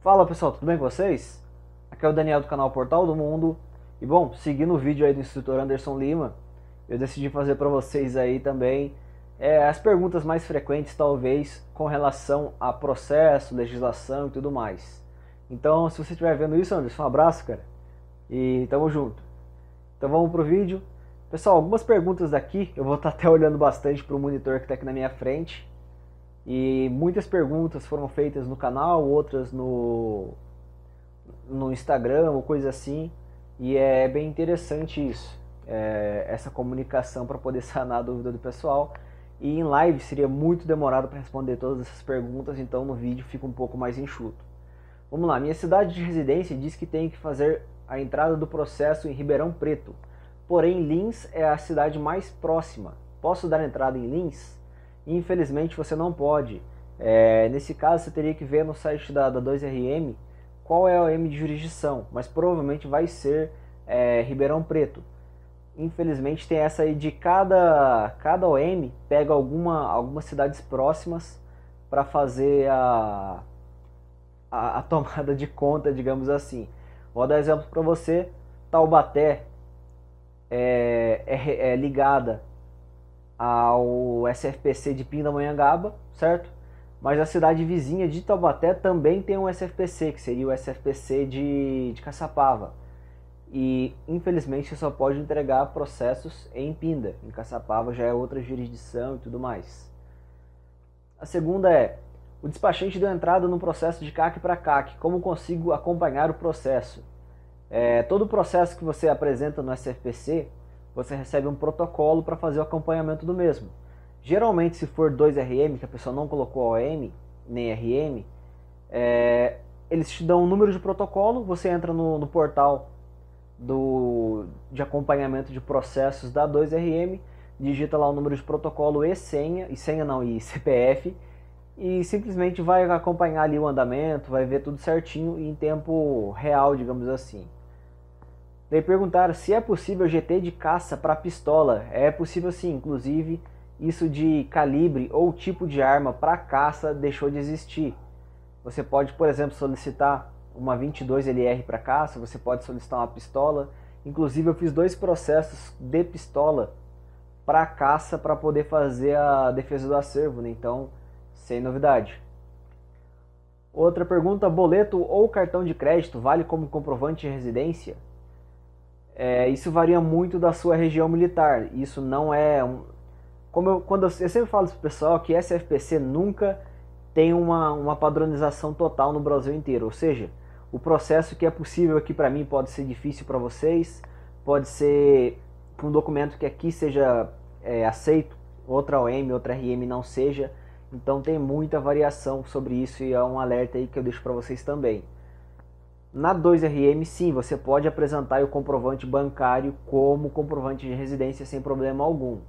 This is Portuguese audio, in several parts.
Fala pessoal, tudo bem com vocês? Aqui é o Daniel do canal Portal do Mundo. E bom, seguindo o vídeo aí do instrutor Anderson Lima, eu decidi fazer para vocês aí também as perguntas mais frequentes talvez com relação a processo, legislação e tudo mais. Então, se você estiver vendo isso, Anderson, um abraço, cara. E tamo junto. Então vamos pro vídeo. Pessoal, algumas perguntas daqui, eu vou estar até olhando bastante para o monitor que está aqui na minha frente. E muitas perguntas foram feitas no canal, outras no Instagram ou coisa assim. E é bem interessante isso, essa comunicação para poder sanar a dúvida do pessoal. E em live seria muito demorado para responder todas essas perguntas, então no vídeo fica um pouco mais enxuto. Vamos lá, minha cidade de residência diz que tenho que fazer a entrada do processo em Ribeirão Preto. Porém, Lins é a cidade mais próxima. Posso dar entrada em Lins? Infelizmente você não pode. Nesse caso você teria que ver no site da 2RM qual é a OM de jurisdição, mas provavelmente vai ser Ribeirão Preto. Infelizmente tem essa aí de cada OM pega algumas cidades próximas para fazer a tomada de conta, digamos assim. Vou dar exemplo para você. Taubaté é ligada ao SFPC de Pindamonhangaba, certo? Mas a cidade vizinha de Taubaté também tem um SFPC, que seria o SFPC de Caçapava. E infelizmente você só pode entregar processos em Pinda. Em Caçapava já é outra jurisdição e tudo mais. A segunda é: o despachante deu entrada no processo de CAC para CAC. Como consigo acompanhar o processo? Todo o processo que você apresenta no SFPC, você recebe um protocolo para fazer o acompanhamento do mesmo. Geralmente, se for 2RM, que a pessoa não colocou OM, nem RM, eles te dão um número de protocolo, você entra no portal de acompanhamento de processos da 2RM, digita lá o número de protocolo e senha não, e CPF, e simplesmente vai acompanhar ali o andamento, vai ver tudo certinho em tempo real, digamos assim. Daí perguntaram se é possível GT de caça para pistola. É possível sim, inclusive isso de calibre ou tipo de arma para caça deixou de existir. Você pode, por exemplo, solicitar uma 22LR para caça, você pode solicitar uma pistola. Inclusive eu fiz 2 processos de pistola para caça para poder fazer a defesa do acervo, né? Então, sem novidade. Outra pergunta: boleto ou cartão de crédito vale como comprovante de residência? Isso varia muito da sua região militar. Isso não é quando eu sempre falo para o pessoal que SFPC nunca tem uma padronização total no Brasil inteiro. Ou seja, o processo que é possível aqui para mim pode ser difícil para vocês, pode ser que um documento que aqui seja aceito, outra OM, outra RM não seja. Então tem muita variação sobre isso e é um alerta aí que eu deixo para vocês também. Na 2RM, sim, você pode apresentar o comprovante bancário como comprovante de residência sem problema algum.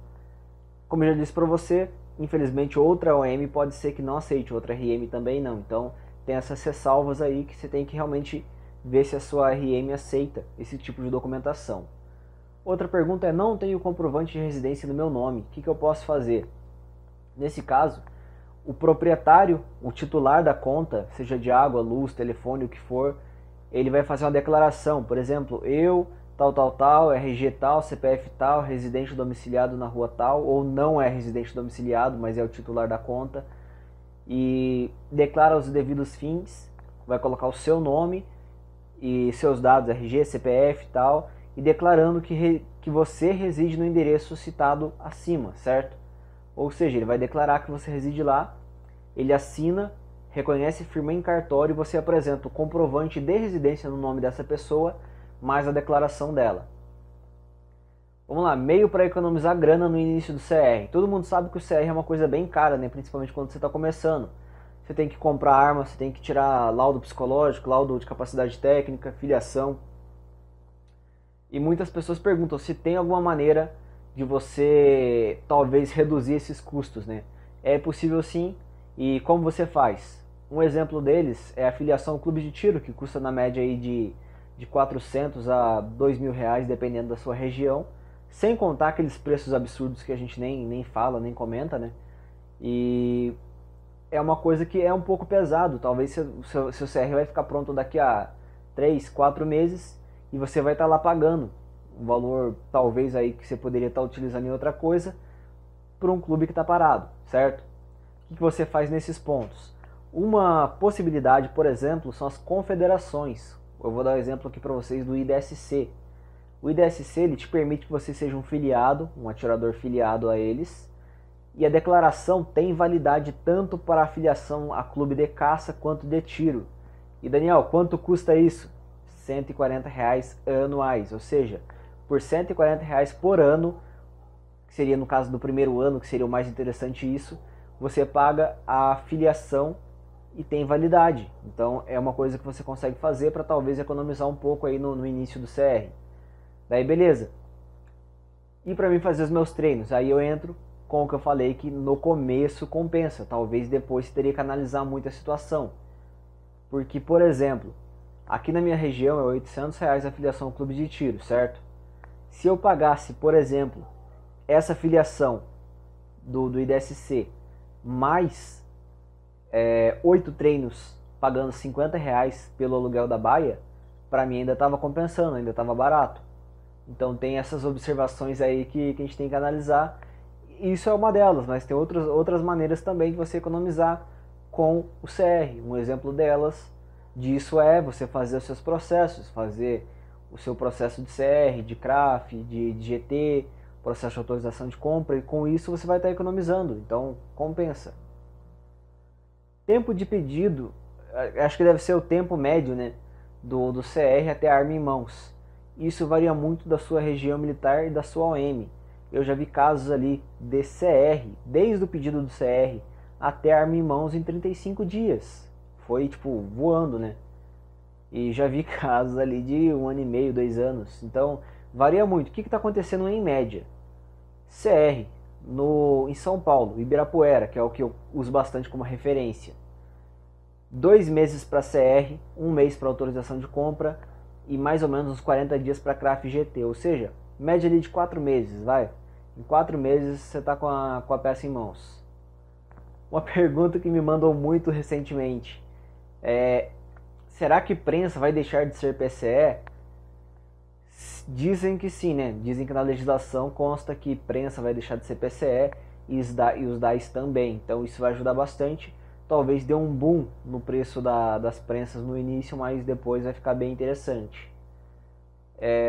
Como eu já disse para você, infelizmente outra OM pode ser que não aceite, outra RM também não. Então tem essas ressalvas aí que você tem que realmente ver se a sua RM aceita esse tipo de documentação. Outra pergunta é: não tenho comprovante de residência no meu nome, o que eu posso fazer? Nesse caso, o proprietário, o titular da conta, seja de água, luz, telefone, o que for, ele vai fazer uma declaração, por exemplo, eu, tal, RG tal, CPF tal, residente domiciliado na rua tal, ou não é residente domiciliado, mas é o titular da conta, e declara os devidos fins, vai colocar o seu nome e seus dados, RG, CPF tal, e declarando que você reside no endereço citado acima, certo? Ou seja, ele vai declarar que você reside lá, ele assina, reconhece firma em cartório e você apresenta o comprovante de residência no nome dessa pessoa, mais a declaração dela. Vamos lá, meio para economizar grana no início do CR. Todo mundo sabe que o CR é uma coisa bem cara, né? Principalmente quando você está começando. Você tem que comprar arma, você tem que tirar laudo psicológico, laudo de capacidade técnica, filiação. E muitas pessoas perguntam se tem alguma maneira de você talvez reduzir esses custos, né? É possível sim. E como você faz? Um exemplo deles é a filiação ao clube de tiro, que custa na média aí de 400 a 2 mil reais, dependendo da sua região. Sem contar aqueles preços absurdos que a gente nem fala, nem comenta, né? E é uma coisa que é um pouco pesado. Talvez seu CR vai ficar pronto daqui a 3, 4 meses e você vai estar lá pagando um valor talvez aí que você poderia estar utilizando em outra coisa para um clube que está parado, certo? O que você faz nesses pontos? Uma possibilidade, por exemplo, são as confederações. Eu vou dar um exemplo aqui para vocês do IDSC. O IDSC ele te permite que você seja um filiado, um atirador filiado a eles, e a declaração tem validade tanto para a afiliação a clube de caça quanto de tiro. E Daniel, quanto custa isso? R$140 anuais, ou seja, por R$140 por ano, que seria no caso do primeiro ano, que seria o mais interessante isso, você paga a filiação e tem validade. Então é uma coisa que você consegue fazer para talvez economizar um pouco aí no início do CR. Daí beleza. E para mim fazer os meus treinos, aí eu entro com o que eu falei que no começo compensa, talvez depois você teria que analisar muito a situação. Porque, por exemplo, aqui na minha região é R$800 a filiação ao clube de tiro, certo? Se eu pagasse, por exemplo, essa filiação do IDSC mais 8 treinos pagando R$50 pelo aluguel da baia, para mim ainda estava compensando, ainda estava barato. Então tem essas observações aí que a gente tem que analisar. Isso é uma delas, mas tem outras maneiras também de você economizar com o CR. Um exemplo disso é você fazer os seus processos, fazer o seu processo de CR, de CRAF, de GT, processo de autorização de compra, e com isso você vai estar economizando, então compensa. Tempo de pedido, acho que deve ser o tempo médio, né, do CR até a arma em mãos. Isso varia muito da sua região militar e da sua OM. Eu já vi casos ali de CR, desde o pedido do CR até a arma em mãos em 35 dias. Foi tipo voando, né? E já vi casos ali de 1 ano e meio, 2 anos. Então varia muito. O que está acontecendo em média? CR em São Paulo, Ibirapuera, que é o que eu uso bastante como referência. 2 meses para CR, 1 mês para autorização de compra e mais ou menos uns 40 dias para CRAF GT. Ou seja, média ali de 4 meses, vai. Em 4 meses você está com a peça em mãos. Uma pergunta que me mandou muito recentemente é: será que prensa vai deixar de ser PCE? Dizem que sim, né? Dizem que na legislação consta que prensa vai deixar de ser PCE e os DAIs também. Então isso vai ajudar bastante. Talvez dê um boom no preço das prensas no início, mas depois vai ficar bem interessante.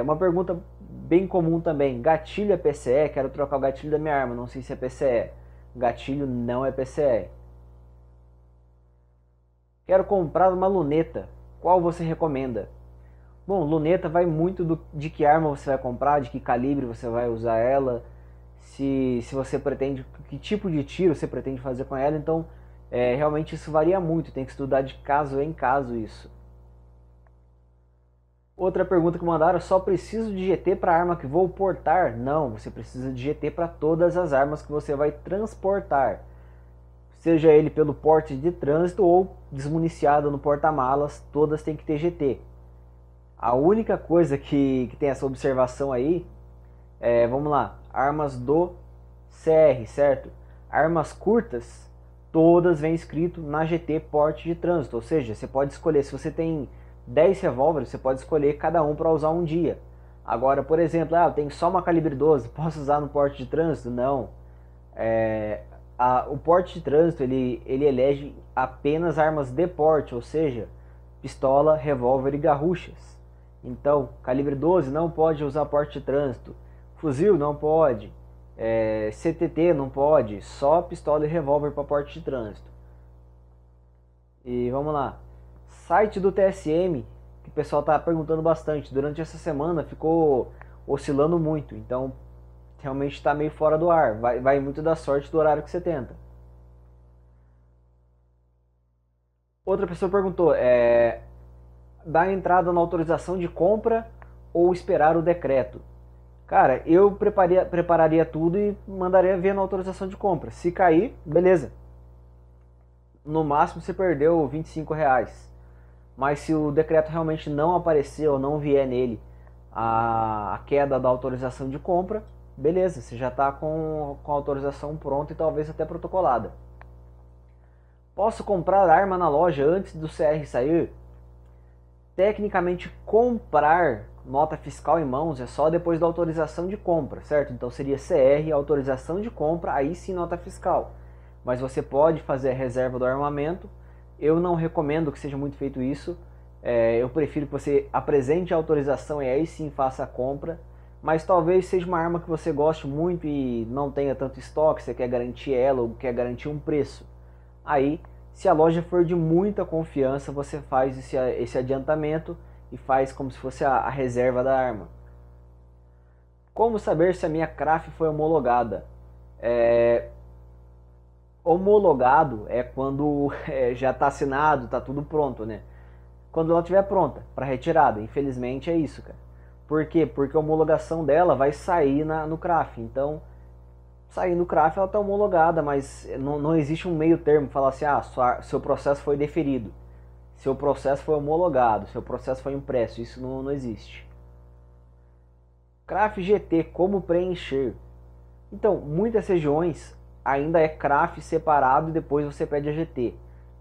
Uma pergunta bem comum também: gatilho é PCE? Quero trocar o gatilho da minha arma, não sei se é PCE. Gatilho não é PCE. Quero comprar uma luneta, qual você recomenda? Bom, luneta vai muito de que arma você vai comprar, de que calibre você vai usar ela, se você pretende, que tipo de tiro você pretende fazer com ela. Então realmente isso varia muito, tem que estudar de caso em caso isso. Outra pergunta que mandaram: só preciso de GT para a arma que vou portar? Não, você precisa de GT para todas as armas que você vai transportar. Seja ele pelo porte de trânsito ou desmuniciado no porta-malas, todas têm que ter GT. A única coisa que tem essa observação aí vamos lá, armas do CR, certo? Armas curtas, todas vêm escrito na GT porte de trânsito, ou seja, você pode escolher, se você tem 10 revólveres, você pode escolher cada um para usar um dia. Agora, por exemplo, eu tenho só uma calibre 12, posso usar no porte de trânsito? Não. O porte de trânsito ele elege apenas armas de porte, ou seja, pistola, revólver e garruchas. Então, calibre 12 não pode usar porte de trânsito, fuzil não pode, CTT não pode, só pistola e revólver para porte de trânsito. E vamos lá, site do TSM, que o pessoal está perguntando bastante, durante essa semana ficou oscilando muito, então realmente está meio fora do ar, vai muito da sorte do horário que você tenta. Outra pessoa perguntou, dar entrada na autorização de compra ou esperar o decreto? Cara, eu prepararia tudo e mandaria ver na autorização de compra. Se cair, beleza. No máximo você perdeu R$25. Mas se o decreto realmente não aparecer ou não vier nele a queda da autorização de compra, beleza, você já está com a autorização pronta e talvez até protocolada. Posso comprar arma na loja antes do CR sair? Tecnicamente, comprar nota fiscal em mãos é só depois da autorização de compra, certo? Então seria CR, autorização de compra, aí sim nota fiscal. Mas você pode fazer a reserva do armamento. Eu não recomendo que seja muito feito isso. Eu prefiro que você apresente a autorização e aí sim faça a compra. Mas talvez seja uma arma que você goste muito e não tenha tanto estoque, você quer garantir ela ou quer garantir um preço. Aí, se a loja for de muita confiança, você faz esse adiantamento e faz como se fosse a reserva da arma. Como saber se a minha craft foi homologada? Homologado é quando já está assinado, está tudo pronto, né? Quando ela estiver pronta para retirada. Infelizmente é isso, cara. Por quê? Porque a homologação dela vai sair no craft. Então, sair no craft ela está homologada, mas não existe um meio termo. Falar assim, seu processo foi deferido. Seu processo foi homologado. Seu processo foi impresso. Isso não existe. Craft GT, como preencher? Então, muitas regiões ainda é craft separado e depois você pede a GT.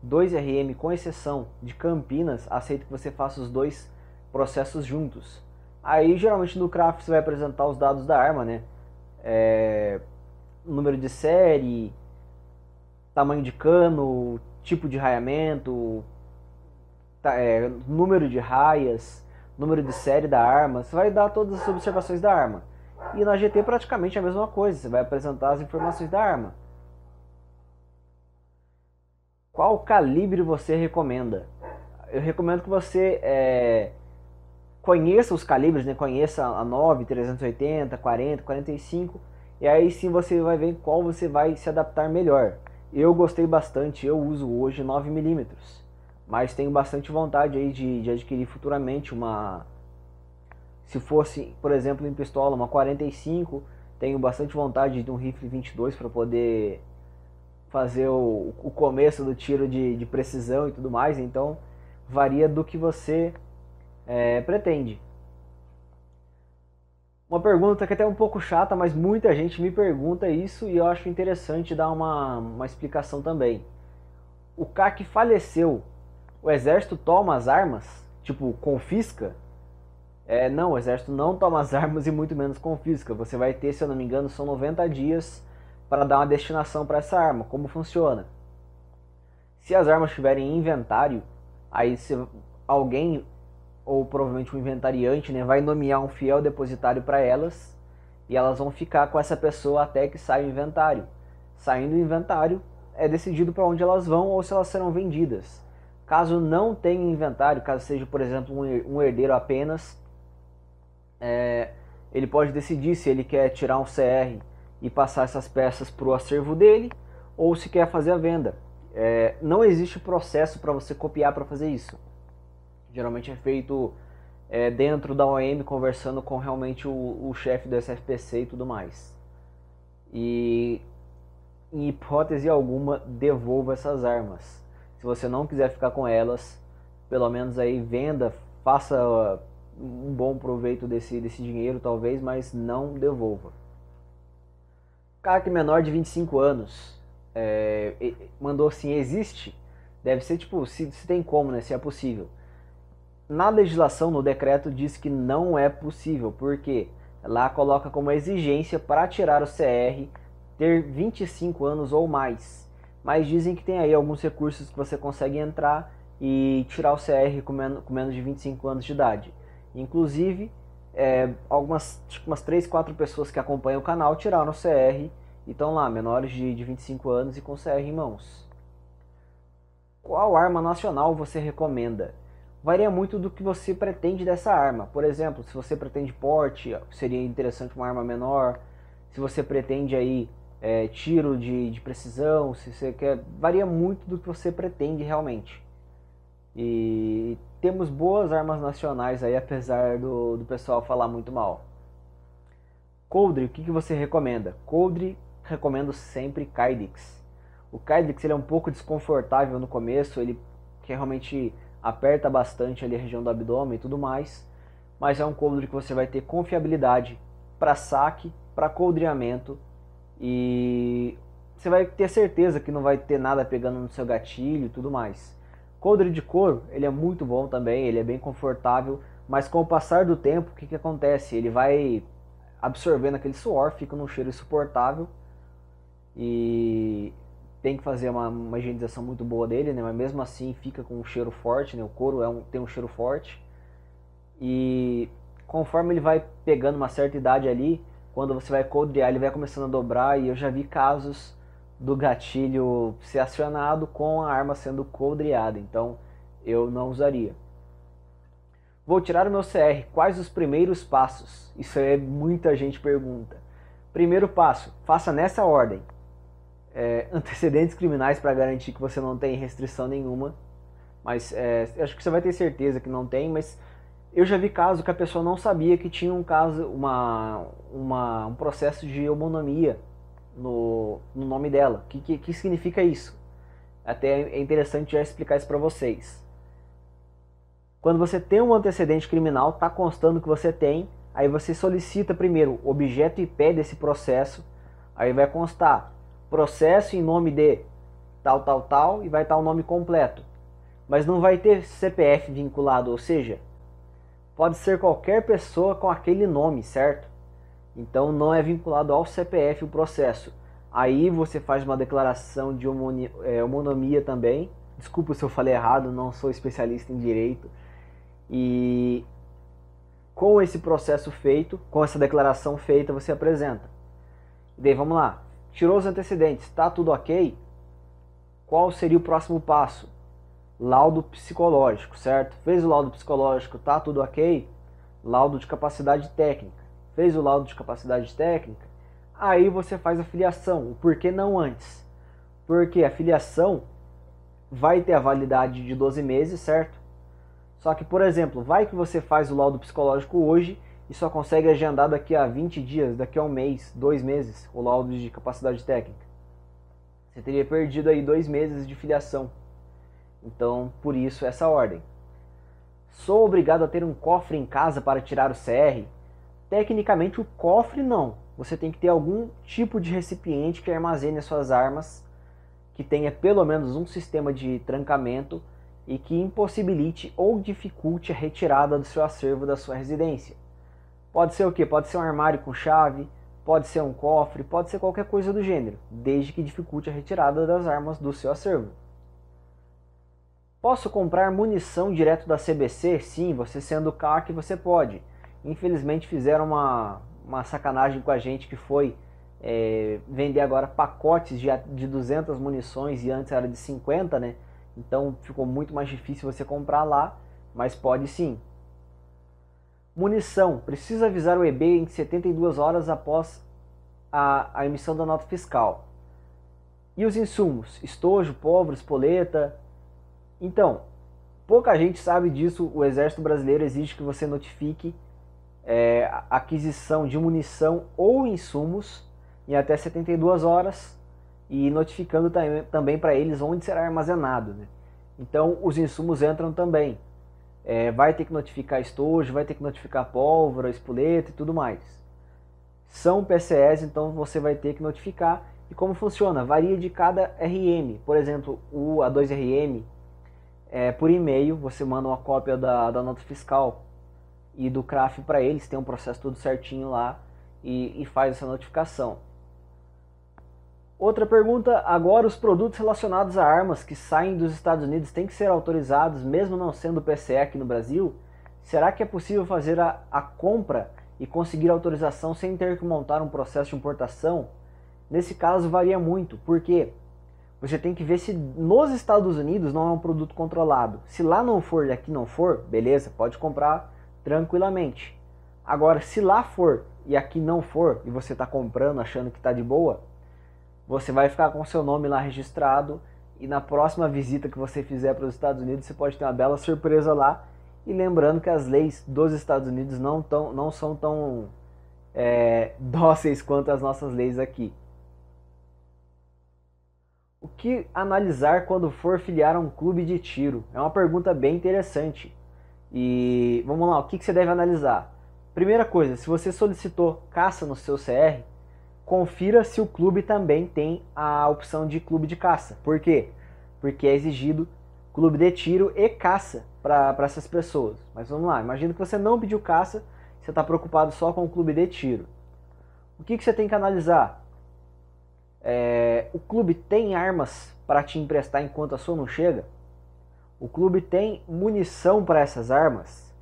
2RM, com exceção de Campinas, aceita que você faça os dois processos juntos. Aí, geralmente no craft você vai apresentar os dados da arma, né? Número de série, tamanho de cano, tipo de raiamento, número de raias, número de série da arma. Você vai dar todas as observações da arma. E na GT praticamente a mesma coisa, você vai apresentar as informações da arma. Qual calibre você recomenda? Eu recomendo que você conheça os calibres, né? Conheça a 9, 380, 40, 45, e aí sim você vai ver qual você vai se adaptar melhor. Eu gostei bastante, eu uso hoje 9mm, mas tenho bastante vontade aí de adquirir futuramente uma... Se fosse, por exemplo, em pistola, uma 45, tenho bastante vontade de um rifle 22 para poder fazer o começo do tiro de precisão e tudo mais. Então, varia do que você pretende. Uma pergunta que é até um pouco chata, mas muita gente me pergunta isso e eu acho interessante dar uma explicação também. O cara que faleceu, o exército toma as armas? Tipo, confisca? Não, o exército não toma as armas e muito menos confisca. Você vai ter, se eu não me engano, são 90 dias para dar uma destinação para essa arma. Como funciona? Se as armas estiverem em inventário, aí alguém, ou provavelmente um inventariante, né, vai nomear um fiel depositário para elas e elas vão ficar com essa pessoa até que saia o inventário. Saindo o inventário, é decidido para onde elas vão ou se elas serão vendidas. Caso não tenha inventário, caso seja, por exemplo, um herdeiro apenas, ele pode decidir se ele quer tirar um CR e passar essas peças para o acervo dele ou se quer fazer a venda. Não existe processo para você copiar para fazer isso. Geralmente é feito dentro da OM, conversando com realmente o chefe do SFPC e tudo mais. E em hipótese alguma, devolva essas armas. Se você não quiser ficar com elas, pelo menos aí venda, faça um bom proveito desse dinheiro talvez, mas não devolva. CAC menor de 25 anos mandou assim, existe? Deve ser tipo, se tem como, né, se é possível. Na legislação, no decreto, diz que não é possível, porque lá coloca como exigência para tirar o CR ter 25 anos ou mais. Mas dizem que tem aí alguns recursos que você consegue entrar e tirar o CR com menos de 25 anos de idade. Inclusive, umas 3, 4 pessoas que acompanham o canal tiraram o CR e estão lá, menores de 25 anos e com CR em mãos. Qual arma nacional você recomenda? Varia muito do que você pretende dessa arma. Por exemplo, se você pretende porte, seria interessante uma arma menor. Se você pretende aí tiro de precisão, se você quer... Varia muito do que você pretende realmente. E temos boas armas nacionais aí, apesar do pessoal falar muito mal. Coldre, o que você recomenda? Coldre, recomendo sempre Kydex. O Kydex ele é um pouco desconfortável no começo, ele que realmente aperta bastante ali a região do abdômen e tudo mais, mas é um coldre que você vai ter confiabilidade para saque, para coldreamento e você vai ter certeza que não vai ter nada pegando no seu gatilho e tudo mais. Coldre de couro, ele é muito bom também, ele é bem confortável, mas com o passar do tempo, o que, que acontece? Ele vai absorvendo aquele suor, fica num cheiro insuportável e tem que fazer uma higienização muito boa dele, né? Mas mesmo assim fica com um cheiro forte, né? O couro tem um cheiro forte e conforme ele vai pegando uma certa idade ali, quando você vai coldrear, ele vai começando a dobrar e eu já vi casos do gatilho ser acionado com a arma sendo coldreada, então eu não usaria. Vou tirar o meu CR, quais os primeiros passos? Isso é muita gente pergunta. Primeiro passo, faça nessa ordem. Antecedentes criminais para garantir que você não tem restrição nenhuma, mas acho que você vai ter certeza que não tem, mas eu já vi caso que a pessoa não sabia que tinha um caso, um processo de homonimia no nome dela. O que significa isso? Até é interessante já explicar isso para vocês. Quando você tem um antecedente criminal, está constando que você tem, aí você solicita primeiro o objeto IP desse processo, aí vai constar processo em nome de tal, tal, tal, e vai estar o nome completo. Mas não vai ter CPF vinculado, ou seja, pode ser qualquer pessoa com aquele nome, certo? Então não é vinculado ao CPF o processo. Aí você faz uma declaração de homonimia também. Desculpa se eu falei errado, não sou especialista em direito. E com esse processo feito, com essa declaração feita, você apresenta. E daí vamos lá, tirou os antecedentes, está tudo ok? Qual seria o próximo passo? Laudo psicológico, certo? Fez o laudo psicológico, está tudo ok? Laudo de capacidade técnica. Fez o laudo de capacidade técnica? Aí você faz a filiação. O porquê não antes? Porque a filiação vai ter a validade de 12 meses, certo? Só que, por exemplo, vai que você faz o laudo psicológico hoje e só consegue agendar daqui a 20 dias, daqui a um mês, 2 meses, o laudo de capacidade técnica. Você teria perdido aí 2 meses de filiação. Então, por isso, essa ordem. Sou obrigado a ter um cofre em casa para tirar o CR? Tecnicamente, o cofre não. Você tem que ter algum tipo de recipiente que armazene as suas armas, que tenha pelo menos um sistema de trancamento e que impossibilite ou dificulte a retirada do seu acervo da sua residência. Pode ser o quê? Pode ser um armário com chave, pode ser um cofre, pode ser qualquer coisa do gênero, desde que dificulte a retirada das armas do seu acervo. Posso comprar munição direto da CBC? Sim, você sendo CAC você pode. Infelizmente fizeram uma sacanagem com a gente que foi vender agora pacotes de 200 munições e antes era de 50, né? Então ficou muito mais difícil você comprar lá, mas pode sim. Munição, precisa avisar o EB em 72 horas após a emissão da nota fiscal. E os insumos? Estojo, pólvora, espoleta. Então, pouca gente sabe disso, o Exército Brasileiro exige que você notifique a aquisição de munição ou insumos em até 72 horas e notificando também para eles onde será armazenado, né? Então os insumos entram também. Vai ter que notificar estojo, vai ter que notificar pólvora, espoleta e tudo mais. São PCS, então você vai ter que notificar. E como funciona? Varia de cada RM. Por exemplo, o A2RM, por e-mail, você manda uma cópia da nota fiscal e do CRAF para eles, tem um processo tudo certinho lá e faz essa notificação. Outra pergunta, agora os produtos relacionados a armas que saem dos Estados Unidos têm que ser autorizados mesmo não sendo PCE aqui no Brasil? Será que é possível fazer a compra e conseguir autorização sem ter que montar um processo de importação? Nesse caso varia muito, porque você tem que ver se nos Estados Unidos não é um produto controlado. Se lá não for e aqui não for, beleza, pode comprar tranquilamente. Agora, se lá for e aqui não for, e você está comprando achando que está de boa, você vai ficar com o seu nome lá registrado e na próxima visita que você fizer para os Estados Unidos você pode ter uma bela surpresa lá. E lembrando que as leis dos Estados Unidos não são tão dóceis quanto as nossas leis aqui. O que analisar quando for filiar a um clube de tiro? É uma pergunta bem interessante. E vamos lá, o que você deve analisar? Primeira coisa, se você solicitou caça no seu CR, confira se o clube também tem a opção de clube de caça. Por quê? Porque é exigido clube de tiro e caça para essas pessoas. Mas vamos lá, imagina que você não pediu caça, você está preocupado só com o clube de tiro. O que você tem que analisar? O clube tem armas para te emprestar enquanto a sua não chega? O clube tem munição para essas armas?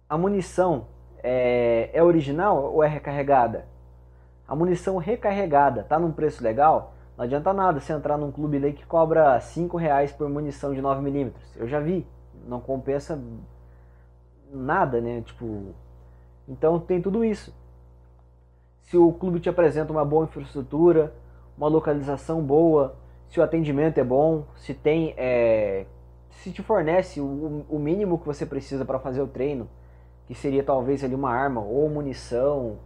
A munição é original ou é recarregada? A munição recarregada está num preço legal? Não adianta nada você entrar num clube aí que cobra R$5 por munição de 9mm. Eu já vi, não compensa nada, né? Tipo, então tem tudo isso. Se o clube te apresenta uma boa infraestrutura, uma localização boa, se o atendimento é bom, se tem, se te fornece o mínimo que você precisa para fazer o treino, que seria talvez ali uma arma ou munição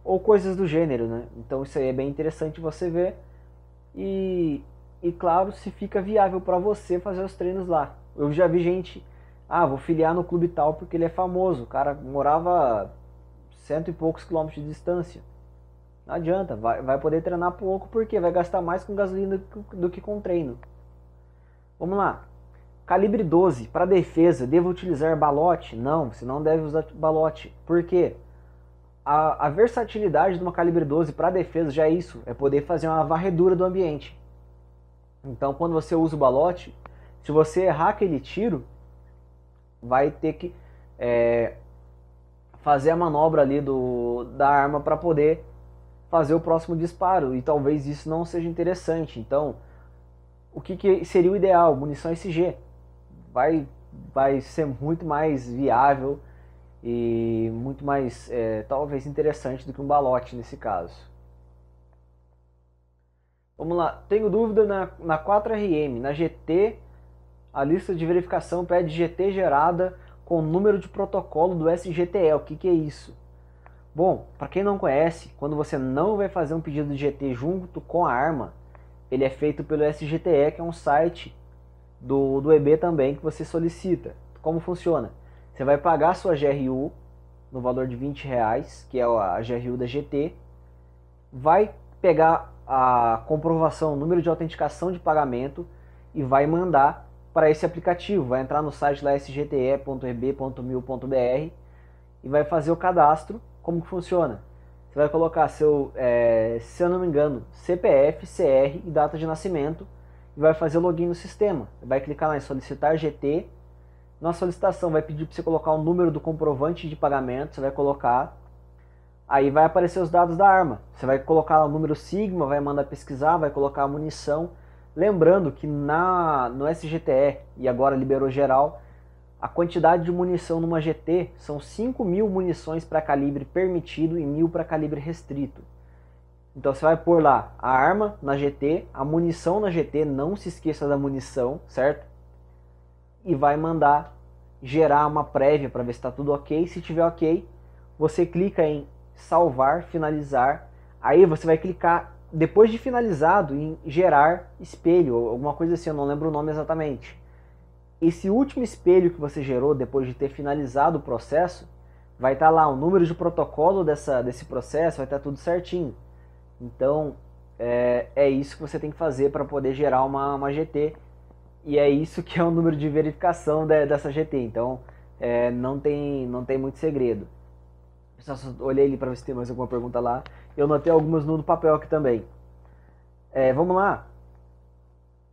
ou coisas do gênero, né? Então isso aí é bem interessante você ver e claro, se fica viável para você fazer os treinos lá. Eu já vi gente, vou filiar no clube tal porque ele é famoso, o cara morava cento e poucos quilômetros de distância. Não adianta, vai poder treinar pouco porque vai gastar mais com gasolina do que com treino. Vamos lá. Calibre 12, para defesa, devo utilizar balote? Não, você não deve usar balote. Por quê? A versatilidade de uma calibre 12 para defesa já é isso, é poder fazer uma varredura do ambiente. Então quando você usa o balote, se você errar aquele tiro, vai ter que fazer a manobra ali da arma para poder fazer o próximo disparo, e talvez isso não seja interessante. Então, o que seria o ideal? Munição SG. Vai ser muito mais viável e muito mais, talvez, interessante do que um balote nesse caso. Vamos lá, tenho dúvida na 4RM, na GT, a lista de verificação pede GT gerada com o número de protocolo do SGTE. O que é isso? Bom, para quem não conhece, quando você não vai fazer um pedido de GT junto com a arma, ele é feito pelo SGTE, que é um site do EB também que você solicita. Como funciona? Você vai pagar a sua GRU no valor de R$20, que é a GRU da GT, vai pegar a comprovação, o número de autenticação de pagamento e vai mandar para esse aplicativo. Vai entrar no site lá sgte.eb.mil.br e vai fazer o cadastro. Como que funciona? Você vai colocar se eu não me engano, CPF, CR e data de nascimento e vai fazer o login no sistema. Vai clicar lá em solicitar GT. Na solicitação vai pedir para você colocar o número do comprovante de pagamento, você vai colocar. Aí vai aparecer os dados da arma. Você vai colocar o número Sigma, vai mandar pesquisar, vai colocar a munição. Lembrando que no SGTE, e agora liberou geral, a quantidade de munição numa GT são 5.000 munições para calibre permitido e 1.000 para calibre restrito. Então você vai pôr lá a arma na GT, a munição na GT, não se esqueça da munição, certo? E vai mandar gerar uma prévia para ver se está tudo ok. Se tiver ok, você clica em salvar, finalizar. Aí você vai clicar, depois de finalizado, em gerar espelho, ou alguma coisa assim, eu não lembro o nome exatamente. Esse último espelho que você gerou depois de ter finalizado o processo, vai estar lá o número de protocolo desse processo, vai estar tudo certinho. Então, é isso que você tem que fazer para poder gerar uma GT. E é isso que é o número de verificação dessa GT. Então, não tem muito segredo. Só olhei ali para ver se tem mais alguma pergunta lá. Eu notei algumas no papel aqui também. Vamos lá.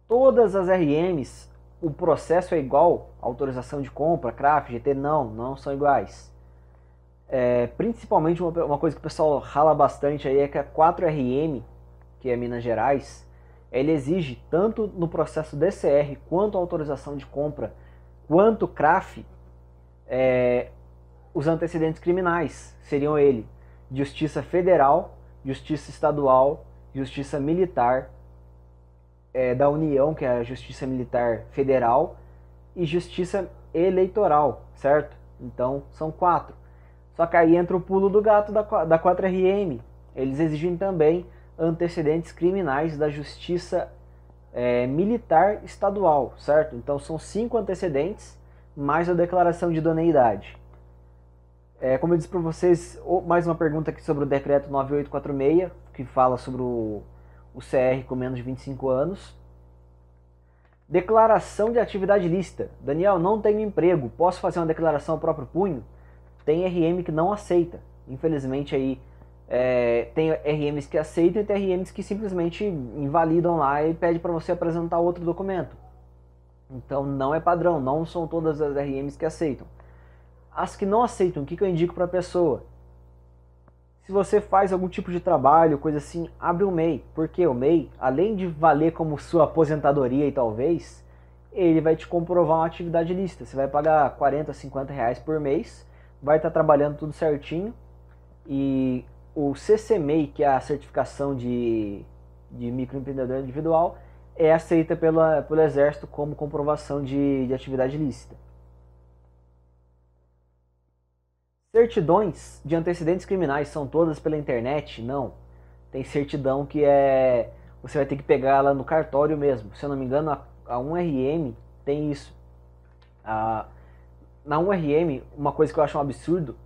Todas as RMs, o processo é igual? Autorização de compra, CRAF, GT? Não são iguais. Principalmente uma coisa que o pessoal rala bastante aí é que a 4RM, que é Minas Gerais, ele exige tanto no processo DCR quanto autorização de compra, quanto CRAF, os antecedentes criminais. Seriam ele: Justiça Federal, Justiça Estadual, Justiça Militar, da União, que é a Justiça Militar Federal, e Justiça Eleitoral, certo? Então são 4. Só que aí entra o pulo do gato da 4RM. Eles exigem também antecedentes criminais da Justiça Militar Estadual, certo? Então são 5 antecedentes, mais a declaração de idoneidade. Como eu disse para vocês, mais uma pergunta aqui sobre o decreto 9846, que fala sobre o CR com menos de 25 anos. Declaração de atividade lícita. Daniel, não tenho emprego, posso fazer uma declaração ao próprio punho? Tem RM que não aceita. Infelizmente aí tem RMs que aceitam e tem RMs que simplesmente invalidam lá e pede para você apresentar outro documento. Então não é padrão, não são todas as RMs que aceitam. As que não aceitam, o que eu indico para a pessoa? Se você faz algum tipo de trabalho, coisa assim, abre o MEI. Porque o MEI, além de valer como sua aposentadoria e talvez, ele vai te comprovar uma atividade lícita. Você vai pagar 40, 50 reais por mês, vai estar trabalhando tudo certinho. E o CCMEI, que é a certificação de microempreendedor individual, é aceita pelo Exército como comprovação de atividade lícita. Certidões de antecedentes criminais são todas pela internet? Não. Tem certidão que você vai ter que pegar ela no cartório mesmo. Se eu não me engano, a 1RM tem isso. Na 1RM, uma coisa que eu acho um absurdo,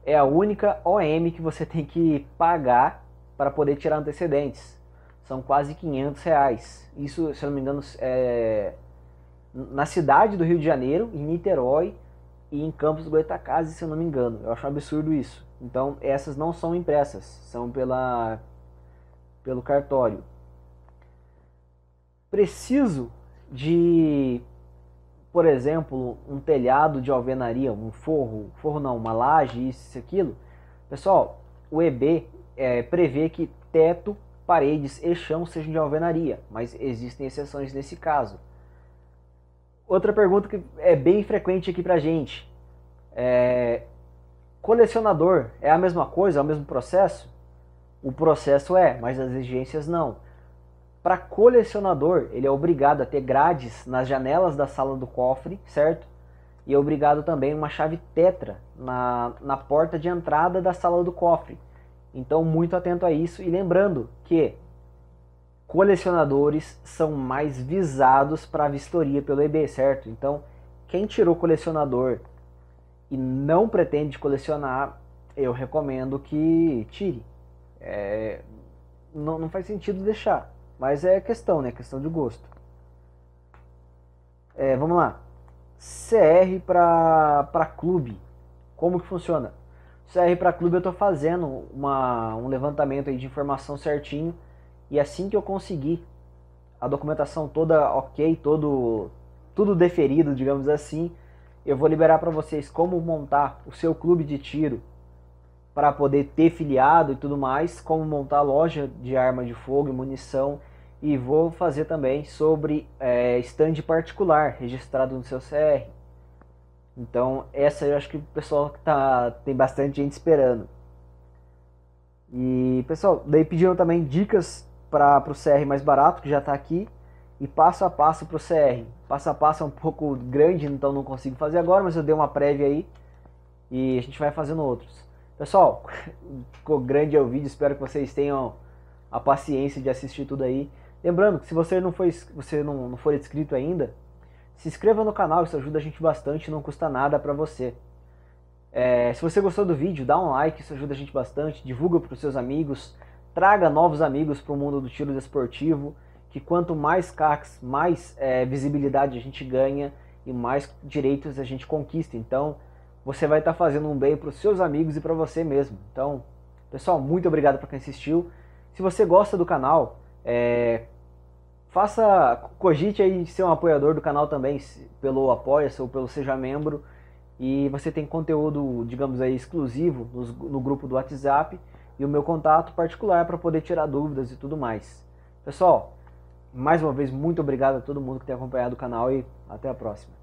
é a única OM que você tem que pagar para poder tirar antecedentes. São quase 500 reais. Isso, se eu não me engano, na cidade do Rio de Janeiro, em Niterói, e em Campos do Goytacazes, se eu não me engano. Eu acho um absurdo isso. Então, essas não são impressas, são pelo cartório. Preciso de, por exemplo, um telhado de alvenaria, um forro não, uma laje, isso e aquilo. Pessoal, o EB prevê que teto, paredes e chão sejam de alvenaria, mas existem exceções nesse caso. Outra pergunta que é bem frequente aqui pra gente. Colecionador é a mesma coisa, é o mesmo processo? O processo mas as exigências não. Para colecionador, ele é obrigado a ter grades nas janelas da sala do cofre, certo? E é obrigado também uma chave tetra na porta de entrada da sala do cofre. Então, muito atento a isso. E lembrando que colecionadores são mais visados para a vistoria pelo EB, certo? Então, quem tirou colecionador e não pretende colecionar, eu recomendo que tire. Não faz sentido deixar, mas é questão, né? Questão de gosto. Vamos lá. CR para clube. Como que funciona? CR para clube eu estou fazendo um levantamento aí de informação certinho. E assim que eu conseguir a documentação toda ok, tudo deferido, digamos assim, eu vou liberar para vocês como montar o seu clube de tiro para poder ter filiado e tudo mais, como montar a loja de arma de fogo e munição, e vou fazer também sobre stand particular registrado no seu CR. Então essa eu acho que o pessoal tem bastante gente esperando. E pessoal, daí pediram também dicas para o CR mais barato, que já está aqui, e passo a passo para o CR. Passo a passo é um pouco grande, então não consigo fazer agora, mas eu dei uma prévia aí e a gente vai fazendo outros. Pessoal, ficou grande o vídeo, espero que vocês tenham a paciência de assistir tudo aí. Lembrando que se você não for inscrito ainda, se inscreva no canal, isso ajuda a gente bastante, não custa nada para você. Se você gostou do vídeo, dá um like, isso ajuda a gente bastante, divulga para os seus amigos, traga novos amigos para o mundo do tiro desportivo, que quanto mais CACs, mais visibilidade a gente ganha e mais direitos a gente conquista. Então, você vai estar fazendo um bem para os seus amigos e para você mesmo. Então, pessoal, muito obrigado para quem assistiu. Se você gosta do canal, cogite aí ser um apoiador do canal também, pelo Apoia-se ou pelo Seja Membro. E você tem conteúdo, digamos aí, exclusivo no grupo do WhatsApp e o meu contato particular para poder tirar dúvidas e tudo mais. Pessoal, mais uma vez, muito obrigado a todo mundo que tem acompanhado o canal e até a próxima.